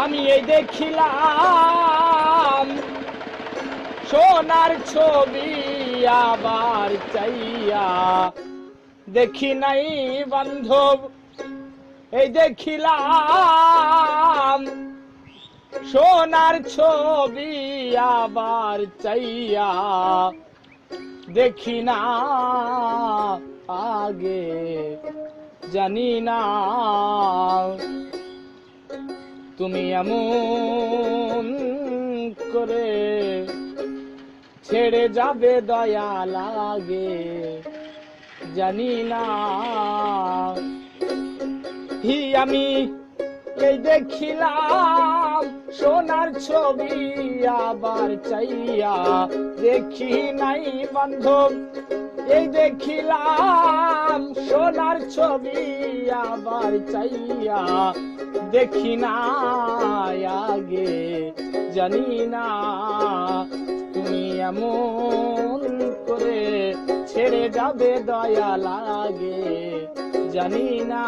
আমি এই দেখিলাম সোনার ছবি আবার চাইয়া দেখি নাই বান্ধব। এই দেখিলাম সোনার ছবি আবার চাইয়া দেখি না আগে জানি না তুমি এমন করে ছেড়ে যাবে দয়া লাগে জানি না। আমি এই দেখিলাম সোনার ছবি আবার চাইয়া দেখি নাই বান্ধব। এই দেখিলাম সোনার ছবি আবার চাইয়া দেখি না আগে জানি না তুমি এমন করে ছেড়ে যাবে দয়া লাগে জানি না।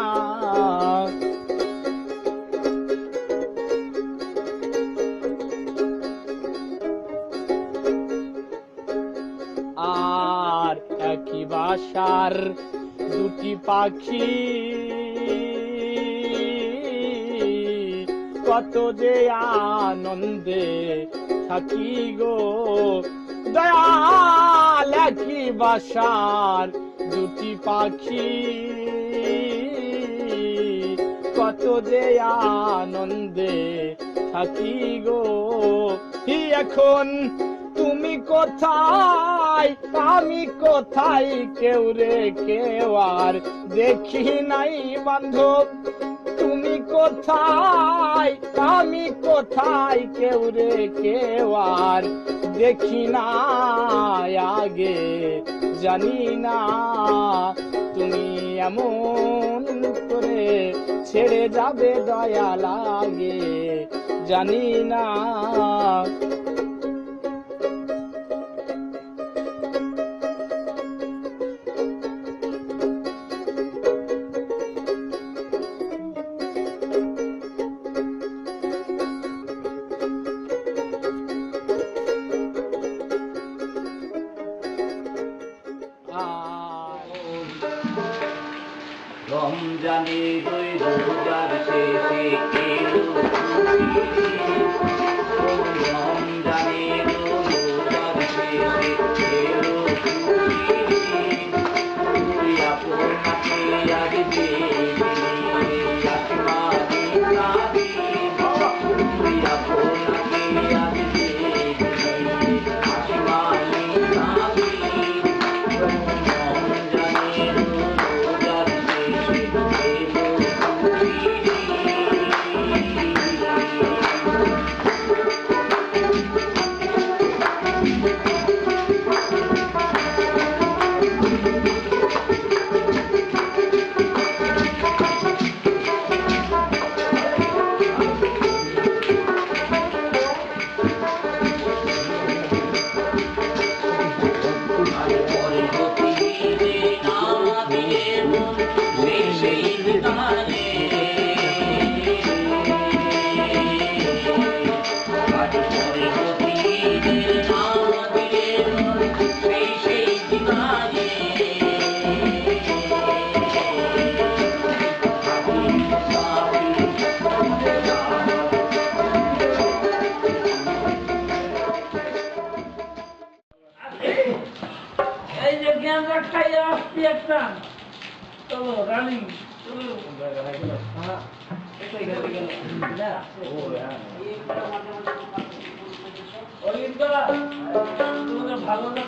আর একই বাসার দুটি পাখি কত যে আনন্দে থাকি গো দয়াল। একই বাসার দুটি পাখি কত যে আনন্দে থাকি গো। এখন তুমি কোথায় আমি কোথায় কেউ রে কেউ আর দেখি নাই বান্ধব। তুমি কোথায় আমি কোথায় কেউ রে কেউ আর দেখি না আগে জানি না তুমি এমন করে ছেড়ে যাবে দয়া লাগে জানি না। রমজানে দুই রোজার শেষে এলো রমজানে রোজার শেষে এলো তুই আপনাকে আজ দেখিনি আসমানি নাবি তুই আপনাকে আজ দেখিনি আসমানি নাবি চলো রানিং চলো ভালো না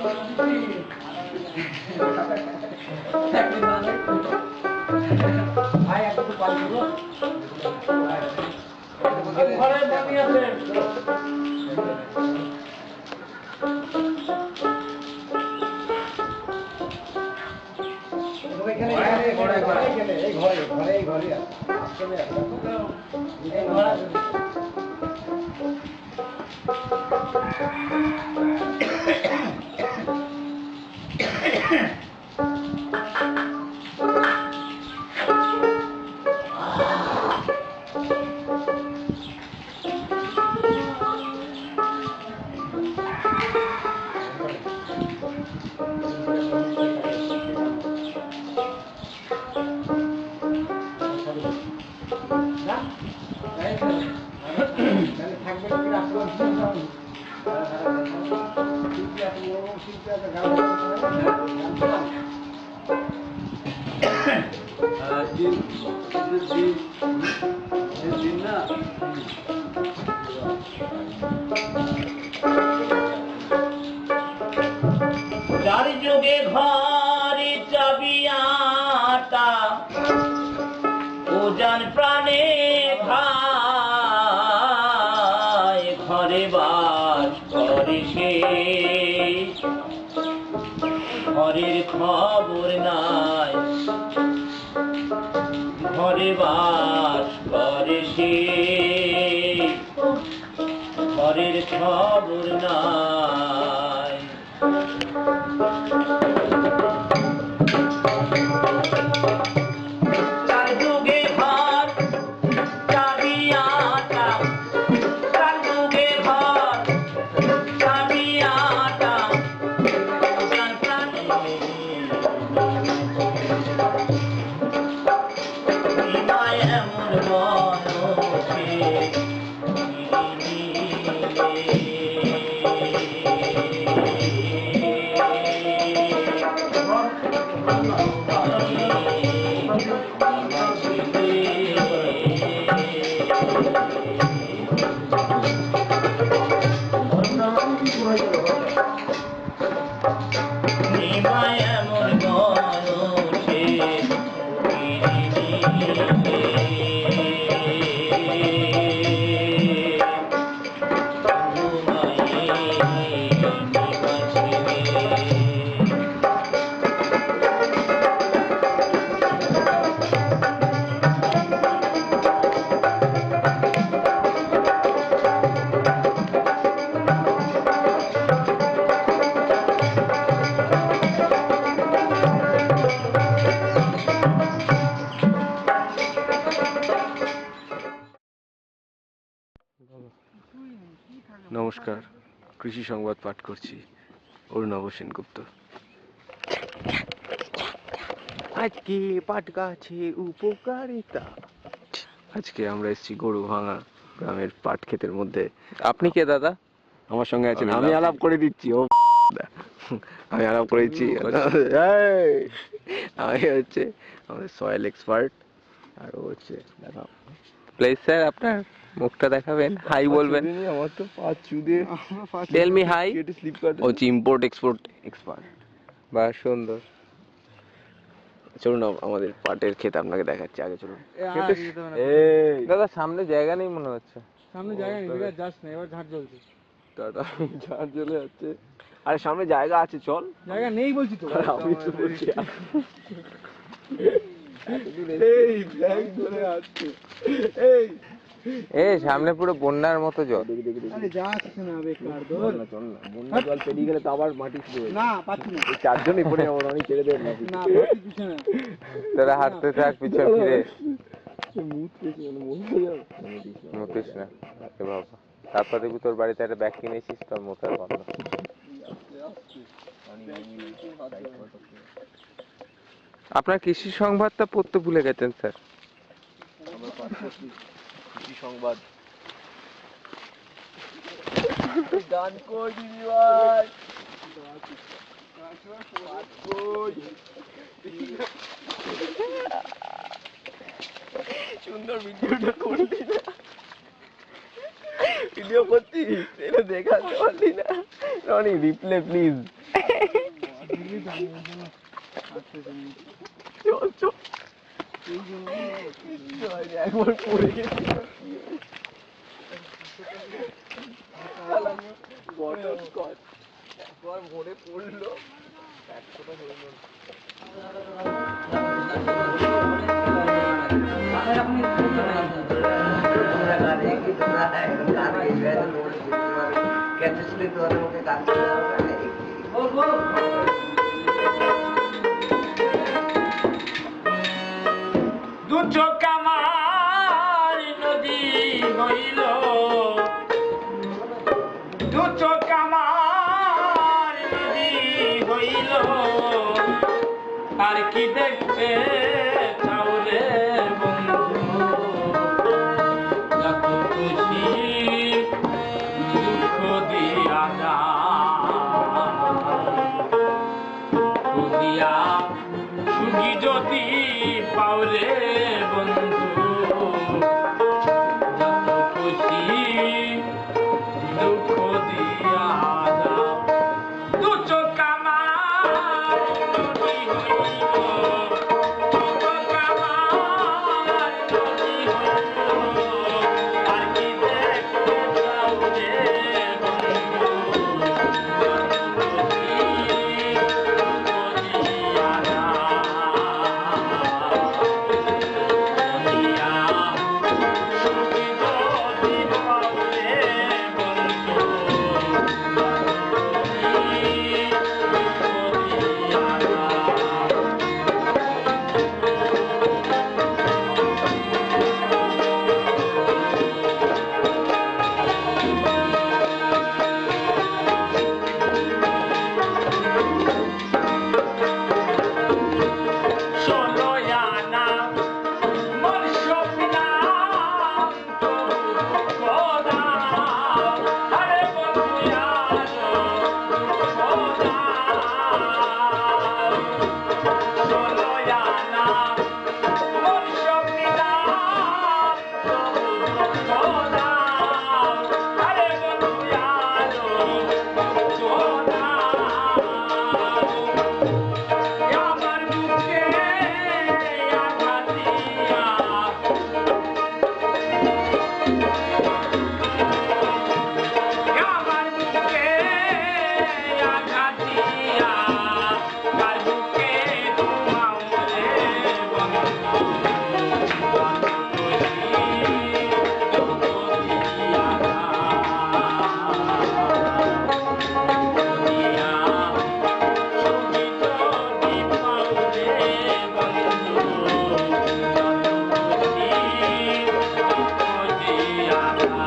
ভাই একটু পানি দেবো ঘরে পানি আছে যার যোগে ঘরে চাবিয়াটা ও জান প্রাণে ভাই ঘরে বাস করে সে ঘরের খবর নাই ঘরে বাস করে সে ঘরের খবর নাই তার যুগে ঘর চাবিয়াটা তার যুগে ঘর চাবিয়াটা জান প্রাণে মায় এমন মনসে নমস্কার, কৃষি সংবাদ পাঠ করছি অরুণাভ সেনগুপ্ত। আজকে পাট গাছের উপকারিতা। আজকে আমরা এসেছি গরু ভাঙা গ্রামের পাট ক্ষেতের মধ্যে। আপনি কে দাদা? আমার সঙ্গে আছেন, আমি আলাপ করে দিচ্ছি। ও আমি আলাপ করে দিচ্ছি। আমি হচ্ছে আমাদের সয়েল এক্সপার্ট, আর ও হচ্ছে দেখাও। প্লিজ স্যার, আপনার মুখটা দেখাবেন, হাই বলবেন। আমার তো পাঁচ চুদে। Tell me hi. ও ইম্পোর্ট এক্সপোর্ট এক্সপার্ট। বাহ, সুন্দর। চলুন আমাদের পাটের ক্ষেত আপনাকে দেখাচ্ছি, আগে চলুন। দাদা সামনে জায়গা নেই মনে হচ্ছে। সামনে জায়গা নেই, এবার যাস না, এবার ঝাড় জ্বলছে। দাদা ঝাড় জ্বলে যাচ্ছে। আরে সামনে জায়গা আছে, চল। জায়গা নেই বলছি তো। আমি তো বলছি এই ব্যাগ ধরে আসছে। এই সামনে পুরো বন্যার মতো জল। আরে যাচ্ছে না, বেকার দৌড়। চল না, বন্যা জল পেরিয়ে গেলে তো আবার মাটি শুরু হয়ে যাবে। না পাচ্ছি না, এই চারজনই পড়ে যাবো, আমি ছেড়ে দেব না। না পাচ্ছি পিছনে। দাদা হাঁটতে থাক পিছন ফিরে। মুতিস না এ বাবা, তারপর দেখবি তোর বাড়িতে একটা ব্যাগ কিনেছিস, তোর মোতার গন্ধ। আপনার কৃষি সংবাদটা পড়তে ভুলে গেছেন স্যার। কৃষি সংবাদ গান কই দিদি ভাই, সুন্দর ভিডিওটা করলি না, ভিডিও করছিস এটা দেখাতে পারলি না। Rony replay please. চল চল, একবার পড়ে গেছি একবার মনে পড়লো, একশোটা হয়ে গেল। দু চোখ আমার নদী হইল, দু চোখ আমার নদী হইল, আর কি দেখতে চাও রে বন্ধু, যত খুশি দুঃখ দিয়া যা, দিয়া সুখী যদি পাও রে বন্ধু, যত খুশি দুঃখ দিয়া যা। দু চোখ আমার নদী হইল, দু চোখ আমার নদী হইল, আর কি দেখতে চাও রে বন্ধু, যত খুশি দুঃখ দিয়া যা।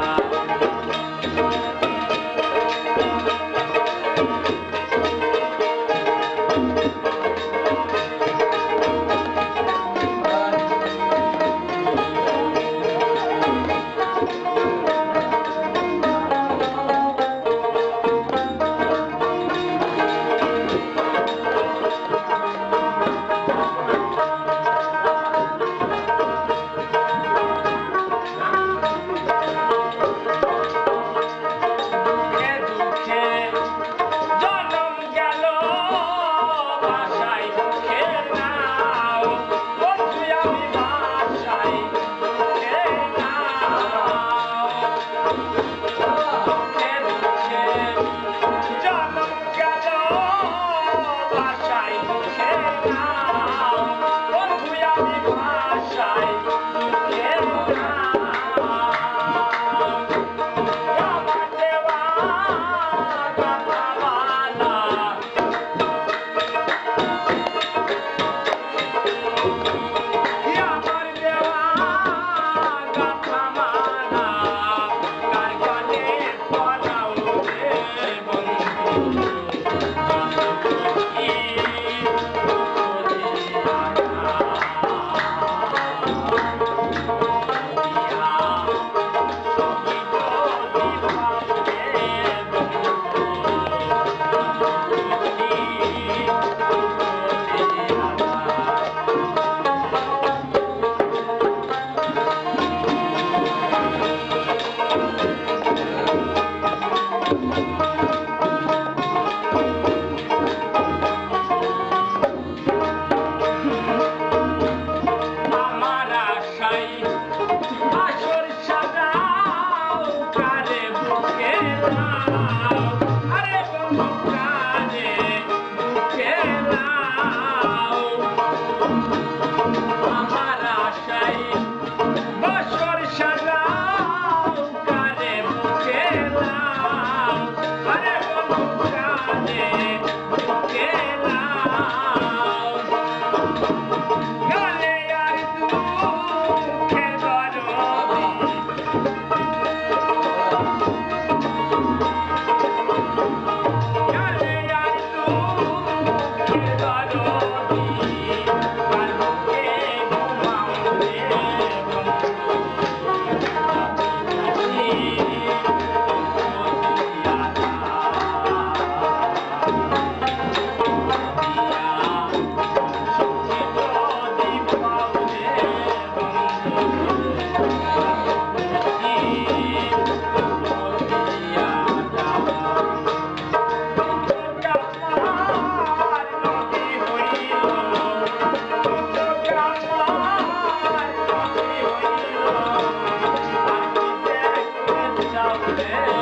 রে